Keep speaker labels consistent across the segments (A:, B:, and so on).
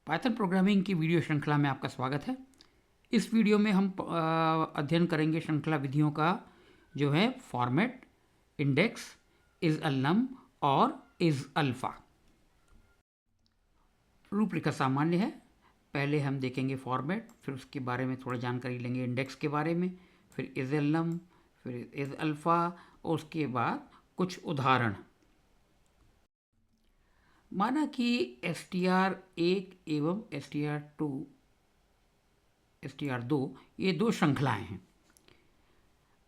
A: Python programming की video श्रृंखला में आपका स्वागत है। इस वीडियो में हम अध्ययन करेंगे श्रृंखला विधियों का जो है फॉर्मेट, इंडेक्स, इज अलनम और इज अल्फ़ा। रूपरेखा सामान्य है। पहले हम देखेंगे फॉर्मेट, फिर उसके बारे में थोड़ा जानकारी लेंगे इंडेक्स के बारे में, फिर इज अलनम, फिर इज अल्फ़ा और उसके बाद कुछ उदाहरण। माना कि str1 एवं str2 ये दो श्रृंखलाएं हैं।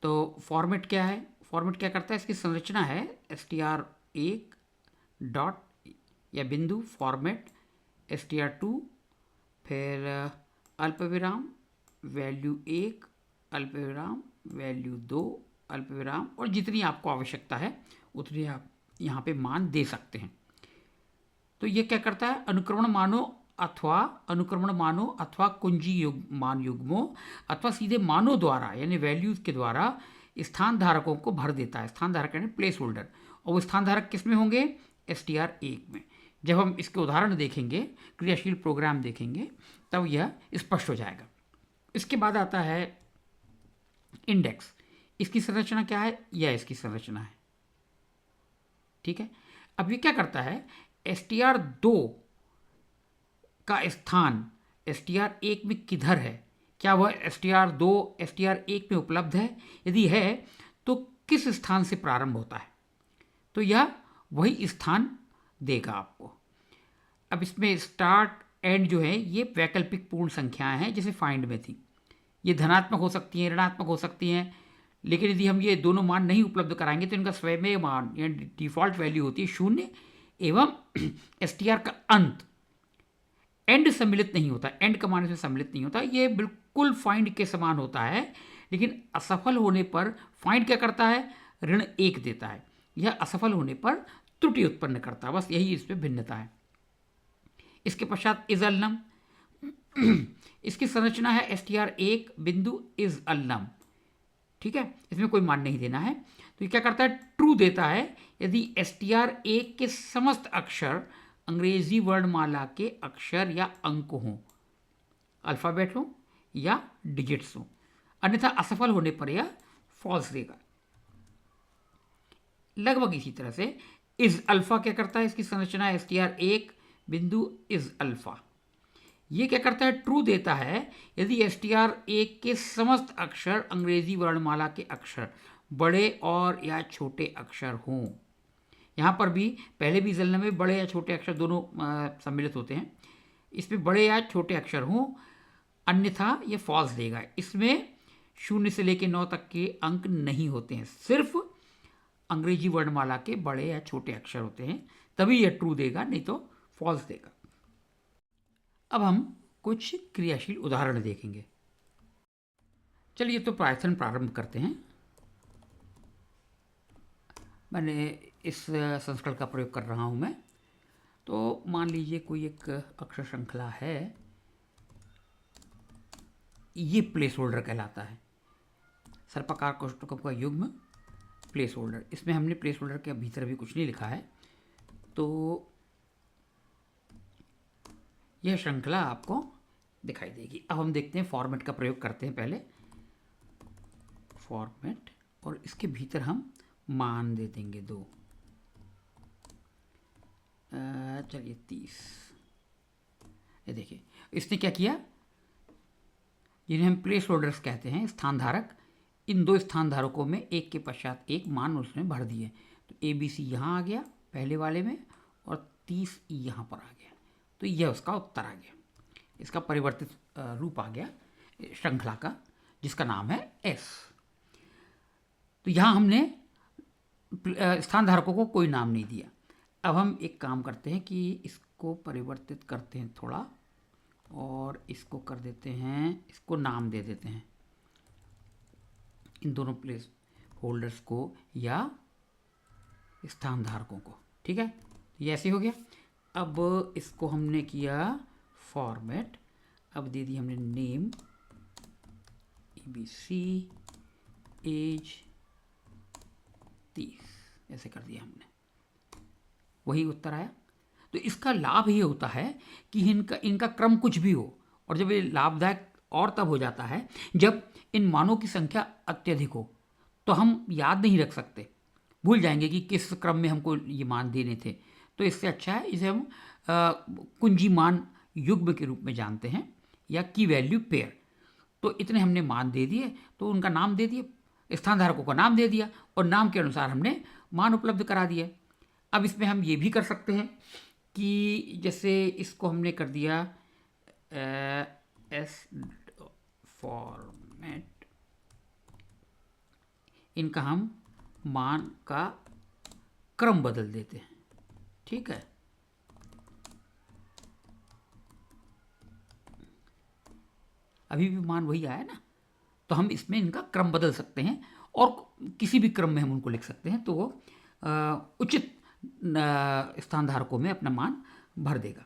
A: तो फॉर्मेट क्या है? फॉर्मेट क्या करता है? इसकी संरचना है str1 डॉट या बिंदु फॉर्मेट str2, फिर अल्पविराम वैल्यू 1, अल्पविराम वैल्यू 2, अल्पविराम, और जितनी आपको आवश्यकता है उतनी आप यहाँ पे मान दे सकते हैं। तो ये क्या करता है? अनुक्रमण मानों अथवा कुंजी मान युग्मों अथवा सीधे मानों द्वारा यानी वैल्यूज के द्वारा स्थान धारकों को भर देता है। स्थान धारक यानी प्लेस होल्डर। और वो स्थान धारक किस में होंगे? str1 में। जब हम इसके उदाहरण देखेंगे, क्रियाशील प्रोग्राम देखेंगे, तब यह स्पष्ट हो जाएगा। इसके बाद आता है इंडेक्स। इसकी संरचना क्या है? यह इसकी संरचना है। ठीक है। अब ये क्या करता है? str2 का स्थान str1 में किधर है? क्या वह str2 str1 में उपलब्ध है? यदि है तो किस स्थान से प्रारंभ होता है? तो यह वही स्थान देगा आपको। अब इसमें स्टार्ट एंड जो है ये वैकल्पिक पूर्ण संख्याएं हैं, जैसे फाइंड में थी। ये धनात्मक हो सकती हैं, ऋणात्मक हो सकती हैं, लेकिन यदि हम ये दोनों मान नहीं उपलब्ध कराएंगे तो इनका स्वयं मान या डिफॉल्ट वैल्यू होती है 0 एवं str का अंत एंड सम्मिलित नहीं होता। एंड का मान से सम्मिलित नहीं होता। ये बिल्कुल फाइंड के समान होता है, लेकिन असफल होने पर फाइंड क्या करता है? ऋण 1 देता है। यह असफल होने पर त्रुटि उत्पन्न करता है। बस यही इसमें भिन्नता है। इसके पश्चात इज अलनम। इसकी संरचना है str1 बिंदु इज अलनम। ठीक है, इसमें कोई मान नहीं देना है। तो ये क्या करता है? ट्रू देता है यदि str1 के समस्त अक्षर अंग्रेजी वर्णमाला के अक्षर या अंक हों, अल्फाबेट हो या डिजिट्स हो। अन्यथा असफल होने पर यह फॉल्स देगा। लगभग इसी तरह से इज अल्फा क्या करता है? इसकी संरचना है str1 बिंदु इज अल्फा। ये क्या करता है? ट्रू देता है यदि str1 के समस्त अक्षर अंग्रेजी वर्णमाला के अक्षर बड़े और या छोटे अक्षर हों। यहाँ पर भी पहले भी जलने में बड़े या छोटे अक्षर दोनों सम्मिलित होते हैं। इसमें बड़े या छोटे अक्षर हों, अन्यथा ये फॉल्स देगा। इसमें 0 से लेकर 9 तक के अंक नहीं होते हैं, सिर्फ अंग्रेजी वर्णमाला के बड़े या छोटे अक्षर होते हैं, तभी यह ट्रू देगा, नहीं तो फॉल्स देगा। अब हम कुछ क्रियाशील उदाहरण देखेंगे। चलिए तो पाइथन प्रारंभ करते हैं। मैंने इस संस्करण का प्रयोग कर रहा हूं मैं। तो मान लीजिए कोई एक अक्षर श्रृंखला है, ये प्लेस होल्डर कहलाता है। सर्पाकार कोष्ठकों का युग्म प्लेस होल्डर। इसमें हमने प्लेस होल्डर के भीतर भी कुछ नहीं लिखा है। तो यह श्रृंखला आपको दिखाई देगी। अब हम देखते हैं फॉर्मेट का प्रयोग करते हैं। पहले फॉर्मेट, और इसके भीतर हम मान दे देंगे 2। चलिए 30। ये देखिए इसने क्या किया, जिन्हें हम प्लेस होल्डर्स कहते हैं, स्थान धारक, इन 2 स्थान धारकों में एक के पश्चात एक मान उसने भर दिए। तो ABC यहाँ आ गया पहले वाले में, और 30 यहाँ पर आ गया। तो यह उसका उत्तर आ गया। इसका परिवर्तित रूप आ गया श्रृंखला का, जिसका नाम है S। तो यहाँ हमने स्थान धारकों को कोई नाम नहीं दिया। अब हम एक काम करते हैं कि इसको परिवर्तित करते हैं थोड़ा, और इसको कर देते हैं, इसको नाम दे देते हैं, इन दोनों प्लेस होल्डर्स को या स्थान धारकों को। ठीक है, ये ऐसे हो गया। अब इसको हमने किया फॉर्मेट। अब दे दी हमने नेम ABC, एज 30, ऐसे कर दिया हमने। वही उत्तर आया। तो इसका लाभ ये होता है कि इनका इनका क्रम कुछ भी हो, और जब ये लाभदायक और तब हो जाता है जब इन मानों की संख्या अत्यधिक हो, तो हम याद नहीं रख सकते, भूल जाएंगे कि किस क्रम में हमको ये मान देने थे। तो इससे अच्छा है इसे हम कुंजी मान युग्म के रूप में जानते हैं, या की वैल्यू पेयर। तो इतने हमने मान दे दिए, तो उनका नाम दे दिए, स्थान धारकों का नाम दे दिया, और नाम के अनुसार हमने मान उपलब्ध करा दिए। अब इसमें हम ये भी कर सकते हैं कि जैसे इसको हमने कर दिया एस फॉर्मेट, इनका हम मान का क्रम बदल देते हैं। ठीक है, अभी भी मान वही आया ना, तो हम इसमें इनका क्रम बदल सकते हैं और किसी भी क्रम में हम उनको लिख सकते हैं, तो वो उचित स्थान धारकों में अपना मान भर देगा।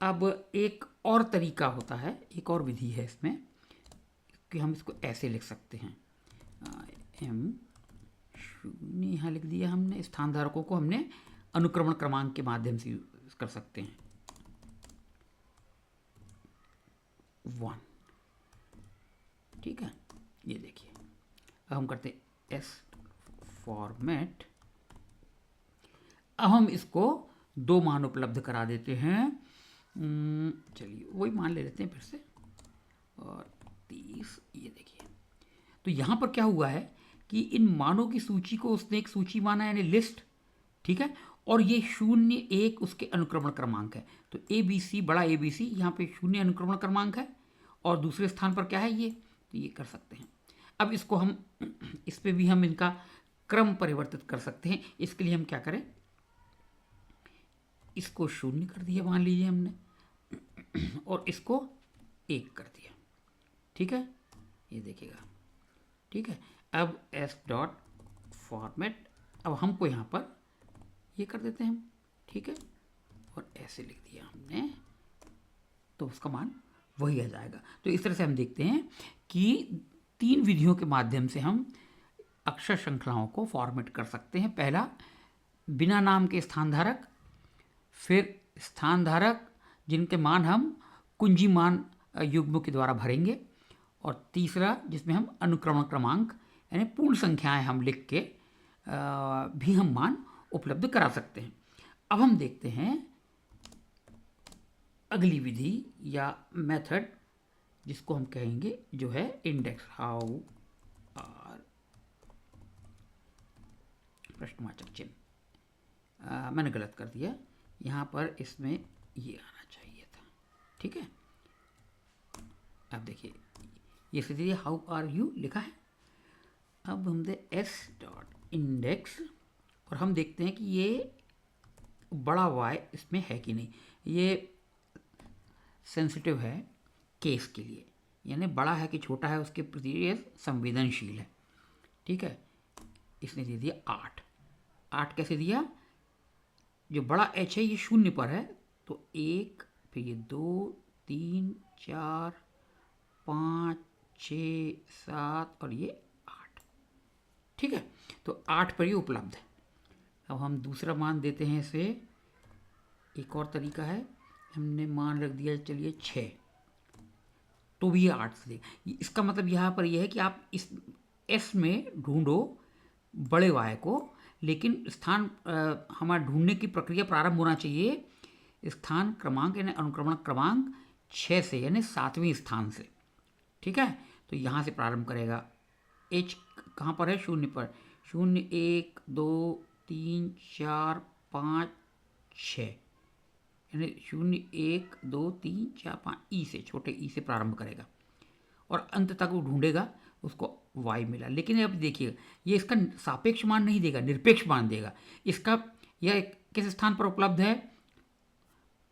A: अब एक और तरीका होता है, एक और विधि है इसमें कि हम इसको ऐसे लिख सकते हैं, एम शून्य यहाँ लिख दिया हमने, स्थान धारकों को हमने अनुक्रमण क्रमांक के माध्यम से यूज कर सकते हैं, 1। ठीक है, ये देखिए, अब हम करते हैं एस फॉर्मेट। अब हम इसको 2 मान उपलब्ध करा देते हैं। चलिए वही मान ले लेते हैं फिर से, और 30। ये देखिए, तो यहाँ पर क्या हुआ है कि इन मानों की सूची को उसने एक सूची माना, यानी लिस्ट। ठीक है, और ये 0, 1 उसके अनुक्रमण क्रमांक है। तो ABC, बड़ा ABC, यहाँ पे 0 अनुक्रमण क्रमांक है, और दूसरे स्थान पर क्या है ये, तो ये कर सकते हैं। अब इसको हम इस पे भी हम इनका क्रम परिवर्तित कर सकते हैं। इसके लिए हम क्या करें, इसको 0 कर दिया मान लीजिए हमने, और इसको 1 कर दिया। ठीक है, ये देखिएगा। ठीक है, अब एस डॉट फॉर्मेट, अब हमको यहाँ पर ये कर देते हैं हम। ठीक है, और ऐसे लिख दिया हमने, तो उसका मान वही आ जाएगा। तो इस तरह से हम देखते हैं कि 3 विधियों के माध्यम से हम अक्षर श्रृंखलाओं को फॉर्मेट कर सकते हैं। पहला, बिना नाम के स्थान धारक, फिर स्थान धारक जिनके मान हम कुंजी मान युग्म के द्वारा भरेंगे, और तीसरा जिसमें हम अनुक्रमण क्रमांक यानी पूर्ण संख्याएं हम लिख के भी हम मान उपलब्ध करा सकते हैं। अब हम देखते हैं अगली विधि या मेथड, जिसको हम कहेंगे जो है इंडेक्स। हाउ आर प्रश्नवाचक चिन्ह, मैंने गलत कर दिया, यहाँ पर इसमें ये आना चाहिए था। ठीक है, अब देखिए ये सीधे हाउ आर यू लिखा है। अब हम दे एस डॉट इंडेक्स, और हम देखते हैं कि ये बड़ा वाई इसमें है कि नहीं। ये सेंसिटिव है केस के लिए, यानी बड़ा है कि छोटा है उसके प्रति ये संवेदनशील है। ठीक है, इसने दे दिया 8। कैसे दिया, जो बड़ा एच है ये 0 पर है, तो 1, फिर ये 2, 3, 4, 5, 6, 7 और ये 8। ठीक है, तो 8 पर ये उपलब्ध है। अब हम दूसरा मान देते हैं इसे। एक और तरीका है, हमने मान रख दिया चलिए 6, तो भी ये 8 से देगा। इसका मतलब यहाँ पर यह है कि आप इस एस में ढूंढो बड़े वाय को, लेकिन स्थान हमारा ढूंढने की प्रक्रिया प्रारंभ होना चाहिए स्थान क्रमांक यानी अनुक्रमण क्रमांक 6 से, यानी 7वें स्थान से। ठीक है, तो यहाँ से प्रारंभ करेगा। एच कहाँ पर है, 0 पर। 0, 1, 2, 3, 4, 5, 6, यानी 0, 1, 2, 3, 4, 5 ई से, छोटे ई से प्रारंभ करेगा और अंत तक वो ढूंढेगा, उसको y मिला। लेकिन अब देखिए ये इसका सापेक्ष मान नहीं देगा, निरपेक्ष मान देगा। इसका यह किस स्थान पर उपलब्ध है,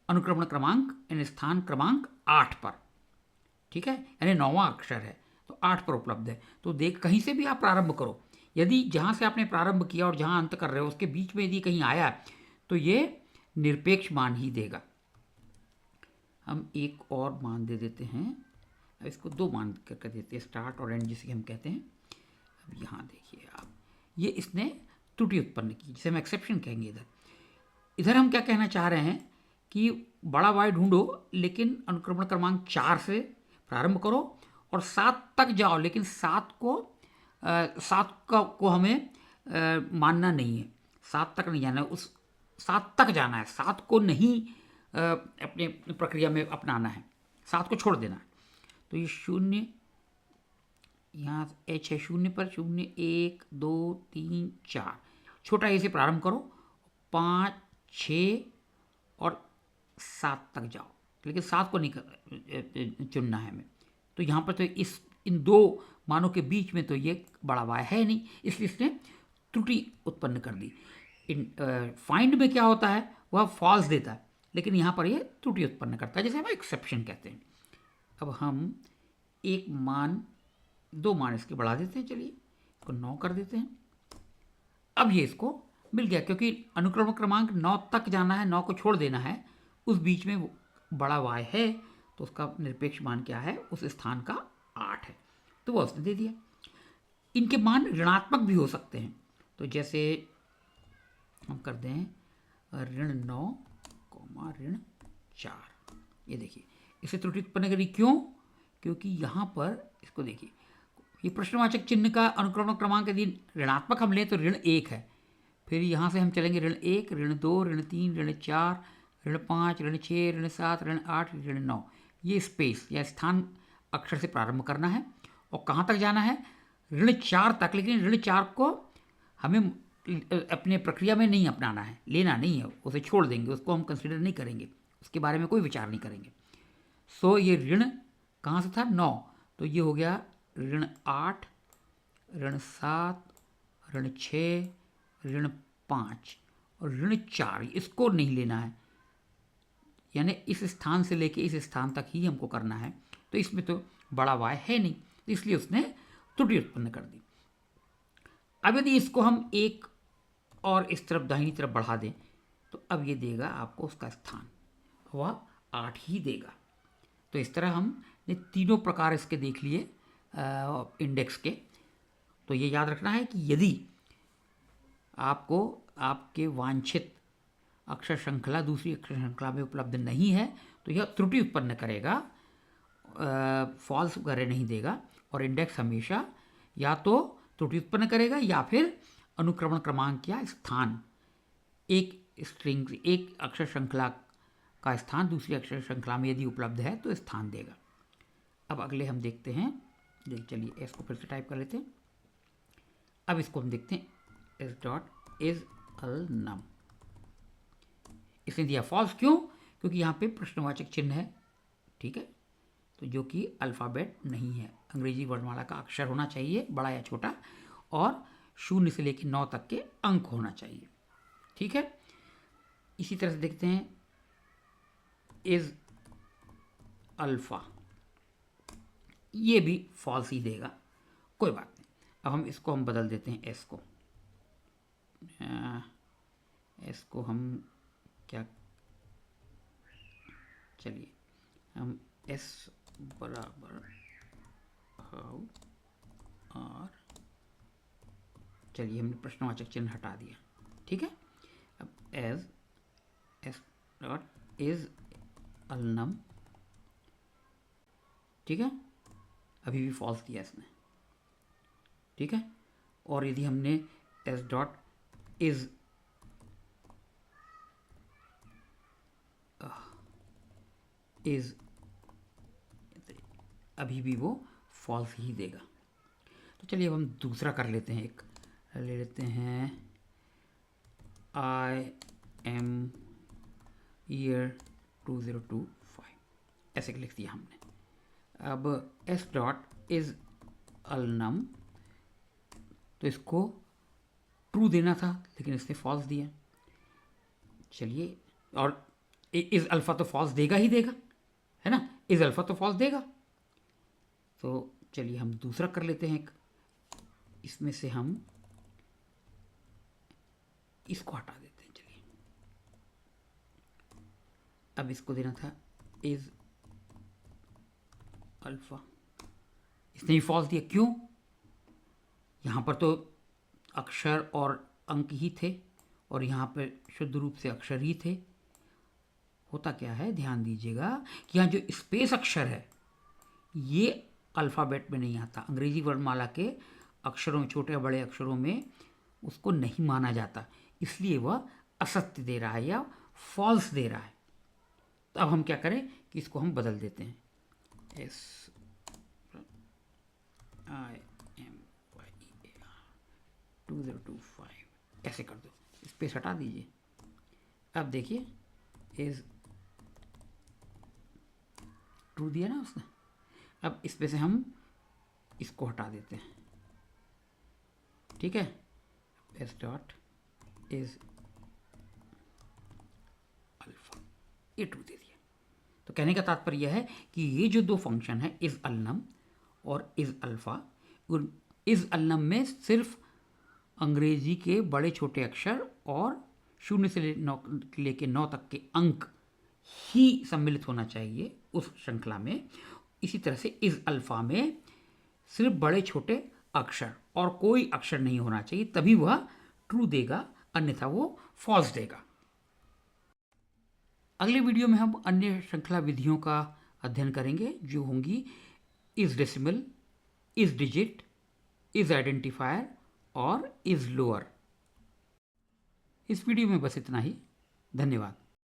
A: अनुक्रमण क्रमांक यानी स्थान क्रमांक 8 पर। ठीक है, यानी 9वां अक्षर है तो 8 पर उपलब्ध है। तो देख, कहीं से भी आप प्रारंभ करो, यदि जहाँ से आपने प्रारंभ किया और जहाँ अंत कर रहे हो उसके बीच में यदि कहीं आया तो ये निरपेक्ष मान ही देगा। हम एक और मान दे देते हैं, इसको 2 मान कर देते हैं, स्टार्ट और एंड जिसे हम कहते हैं। अब यहाँ देखिए आप, ये इसने त्रुटि उत्पन्न की, जिसे हम एक्सेप्शन कहेंगे। इधर हम क्या कहना चाह रहे हैं कि बड़ा वाई ढूंढो लेकिन अनुक्रमण क्रमांक 4 से प्रारंभ करो और 7 तक जाओ, लेकिन 7 को हमें मानना नहीं है, 7 तक नहीं जाना है, उस 7 तक जाना है, 7 को नहीं अपने प्रक्रिया में अपनाना है, 7 को छोड़ देना है। तो ये 0 यहाँ h है, 0 पर 0 1 2 3 4, छोटा ए से प्रारंभ करो, 5 6 और 7 तक जाओ, लेकिन 7 को नहीं चुनना है हमें। तो यहाँ पर तो इन दो मानों के बीच में तो ये बड़ा वाय है नहीं, इसलिए इसने त्रुटि उत्पन्न कर दी। फाइंड में क्या होता है, वह फॉल्स देता है, लेकिन यहाँ पर ये त्रुटि उत्पन्न करता है, जैसे हम एक्सेप्शन कहते हैं। अब हम दो मान इसके बढ़ा देते हैं, चलिए इसको 9 कर देते हैं। अब ये इसको मिल गया, क्योंकि अनुक्रम क्रमांक 9 तक जाना है, 9 को छोड़ देना है, उस बीच में बड़ा वाय है, तो उसका निरपेक्ष मान क्या है, उस स्थान का 8 है, तो वह उसने दे दिया। इनके मान ऋणात्मक भी हो सकते हैं, तो जैसे हम कर दें -9, -4, ये देखिए इसे त्रुटि उत्पन्न करी, क्यों? क्योंकि यहाँ पर इसको देखिए, ये प्रश्नवाचक चिन्ह का अनुक्रमण क्रमांक यदि ऋणात्मक हम लें तो ऋण 1 है, फिर यहाँ से हम चलेंगे ऋण 1, ऋण 2, ऋण 3, ऋण 4, ऋण 5, ऋण 6, ऋण 7, ऋण 8, ऋण 9, ये स्पेस या स्थान अक्षर से प्रारंभ करना है और कहाँ तक जाना है, ऋण 4 तक, लेकिन ऋण 4 को हमें अपने प्रक्रिया में नहीं अपनाना है, लेना नहीं है, उसे छोड़ देंगे, उसको हम कंसिडर नहीं करेंगे, उसके बारे में कोई विचार नहीं करेंगे। सो ये ऋण कहाँ से था, 9, तो ये हो गया ऋण 8, ऋण 7, ऋण 6, ऋण 5 और ऋण 4, इसको नहीं लेना है, यानी इस स्थान से लेके इस स्थान तक ही हमको करना है, तो इसमें तो बड़ा वाय है नहीं, इसलिए उसने त्रुटि उत्पन्न कर दी। अब यदि इसको हम एक और इस तरफ दाहिनी तरफ बढ़ा दें, तो अब ये देगा आपको उसका स्थान, वह 8 ही देगा। तो इस तरह हमने तीनों प्रकार इसके देख लिए इंडेक्स के। तो ये याद रखना है कि यदि आपको आपके वांछित अक्षर श्रृंखला दूसरी अक्षर श्रृंखला में उपलब्ध नहीं है, तो यह त्रुटि उत्पन्न करेगा, फॉल्स वगैरह नहीं देगा, और इंडेक्स हमेशा या तो त्रुटि उत्पन्न करेगा या फिर अनुक्रमण क्रमांक या स्थान, एक अक्षर श्रृंखला का स्थान दूसरी अक्षर श्रृंखला में यदि उपलब्ध है तो स्थान देगा। अब अगले हम देखते हैं, चलिए इसको फिर से टाइप कर लेते हैं। अब इसको हम देखते हैं, एस डॉट इज अल नम, इसने दिया फॉल्स, क्यों? क्योंकि यहाँ पे प्रश्नवाचक चिन्ह है, ठीक है, तो जो कि अल्फ़ाबेट नहीं है, अंग्रेजी वर्णमाला का अक्षर होना चाहिए, बड़ा या छोटा, और 0 से लेकर 9 तक के अंक होना चाहिए, ठीक है। इसी तरह से देखते हैं इज अल्फ़ा, ये भी फॉल्स ही देगा, कोई बात नहीं। अब हम इसको बदल देते हैं, एस को हम क्या, चलिए हम एस बराबर हाउ, और चलिए हमने प्रश्नवाचक चिन्ह हटा दिया, ठीक है। अब एस डॉट इज अलनम, ठीक है, अभी भी फॉल्स दिया इसने, ठीक है। और यदि हमने एस डॉट इज अभी भी वो फॉल्स ही देगा। तो चलिए अब हम दूसरा कर लेते हैं, एक ले लेते हैं आई एम ईयर 2025, ऐसे लिख दिया हमने। अब एस डॉट इज अलनम, तो इसको ट्रू देना था लेकिन इसने फॉल्स दिया, चलिए, और इज अल्फ़ा तो फॉल्स देगा ही देगा, है ना, इज अल्फ़ा तो फॉल्स देगा। तो चलिए हम दूसरा कर लेते हैं, एक इसमें से हम इसको हटा देते हैं, चलिए। अब इसको देना था इज अल्फ़ा, इसने भी फॉल्स दिया, क्यों? यहाँ पर तो अक्षर और अंक ही थे और यहाँ पर शुद्ध रूप से अक्षर ही थे, होता क्या है, ध्यान दीजिएगा कि यहाँ जो स्पेस अक्षर है ये अल्फ़ाबेट में नहीं आता। अंग्रेजी वर्णमाला के अक्षरों, छोटे या बड़े अक्षरों में उसको नहीं माना जाता, इसलिए वह असत्य दे रहा है या फॉल्स दे रहा है। तो अब हम क्या करें कि इसको हम बदल देते हैं, SIMYAR 2025 ऐसे कर दो, स्पेस हटा दीजिए। अब देखिए इज ट्रू दिया ना उसने। अब इसमें से हम इसको हटा देते हैं, ठीक है। एस डॉट इज अल्फा, ये ट्रू दे दिया। तो कहने का तात्पर्य यह है कि ये जो दो फंक्शन है इज अल्नम और इज अल्फा, इज अल्नम में सिर्फ अंग्रेजी के बड़े छोटे अक्षर और 0 से लेके 9 तक के अंक ही सम्मिलित होना चाहिए उस श्रृंखला में। इसी तरह से इस अल्फा में सिर्फ बड़े छोटे अक्षर और कोई अक्षर नहीं होना चाहिए, तभी वह ट्रू देगा, अन्यथा वो फॉल्स देगा। अगले वीडियो में हम अन्य श्रृंखला विधियों का अध्ययन करेंगे जो होंगी is decimal, is digit, is identifier और इज लोअर। इस वीडियो में बस इतना ही। धन्यवाद।